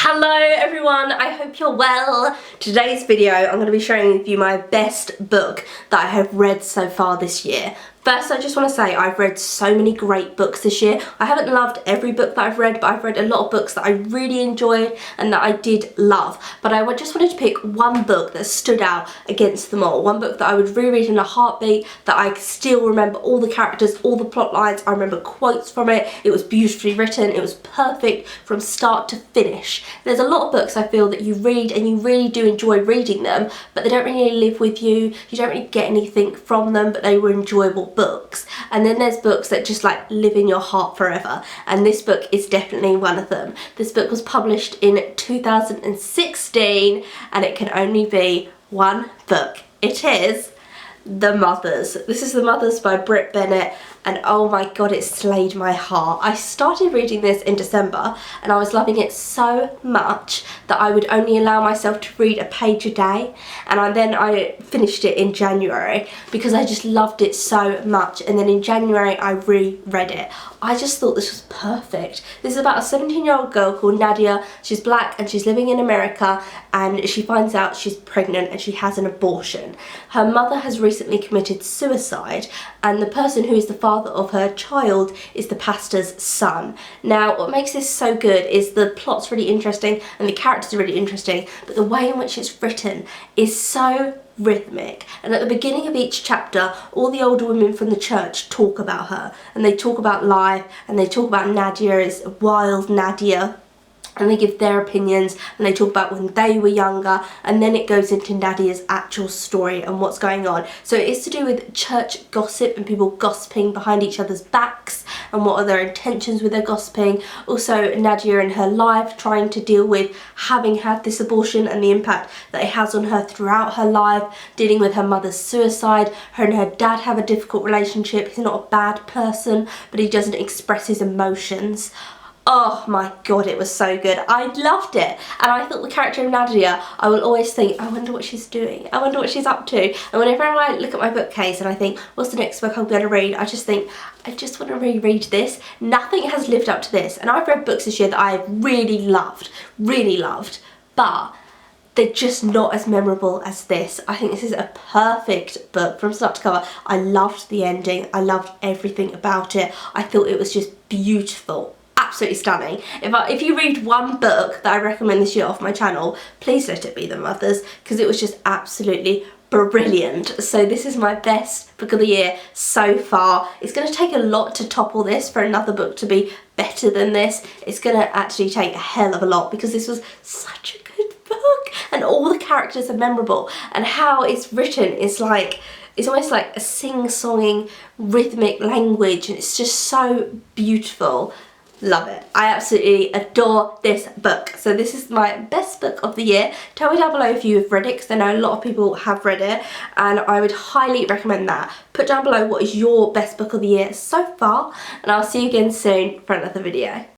Hello everyone, I hope you're well. Today's video I'm going to be sharing with you my best book that I have read so far this year. First, I just want to say I've read so many great books this year. I haven't loved every book that I've read, but I've read a lot of books that I really enjoyed and that I did love. But I just wanted to pick one book that stood out against them all. One book that I would reread in a heartbeat, that I still remember all the characters, all the plot lines. I remember quotes from it. It was beautifully written. It was perfect from start to finish. There's a lot of books I feel that you read and you really do enjoy reading them, but they don't really live with you. You don't really get anything from them, but they were enjoyable books. And then there's books that just like live in your heart forever, and this book is definitely one of them. This book was published in 2016 and it can only be one book. It is The Mothers. This is The Mothers by BRIT Bennett, and oh my god, it slayed my heart. I started reading this in December and I was loving it so much that I would only allow myself to read a page a day, and then I finished it in January because I just loved it so much. And then in January I reread it. I just thought this was perfect. This is about a 17-year-old girl called Nadia. She's black and she's living in America, and she finds out she's pregnant and she has an abortion. Her mother has recently committed suicide, and the person who is the father of her child is the pastor's son. Now, what makes this so good is the plot's really interesting and the characters are really interesting, but the way in which it's written is so rhythmic. And at the beginning of each chapter, all the older women from the church talk about her, and they talk about life, and they talk about Nadia as wild Nadia, and they give their opinions, and they talk about when they were younger, and then it goes into Nadia's actual story and what's going on. So it is to do with church gossip and people gossiping behind each other's backs and what are their intentions with their gossiping. Also Nadia in her life, trying to deal with having had this abortion and the impact that it has on her throughout her life, dealing with her mother's suicide. Her and her dad have a difficult relationship. He's not a bad person, but he doesn't express his emotions. Oh my god, it was so good. I loved it. And I thought the character of Nadia, I will always think, I wonder what she's doing. I wonder what she's up to. And whenever I look at my bookcase and I think, what's the next book I'm going to read? I just think, I just want to reread this. Nothing has lived up to this. And I've read books this year that I really loved, but they're just not as memorable as this. I think this is a perfect book from start to cover. I loved the ending. I loved everything about it. I thought it was just beautiful. Absolutely stunning. If you read one book that I recommend this year off my channel, please let it be The Mothers, because it was just absolutely brilliant. So this is my best book of the year so far. It's going to take a lot to topple this for another book to be better than this. It's going to actually take a hell of a lot, because this was such a good book and all the characters are memorable, and how it's written is like, it's almost like a sing-songing rhythmic language, and it's just so beautiful. Love it. I absolutely adore this book. So this is my best book of the year. Tell me down below if you have read it, because I know a lot of people have read it, and I would highly recommend that. Put down below what is your best book of the year so far, and I'll see you again soon for another video.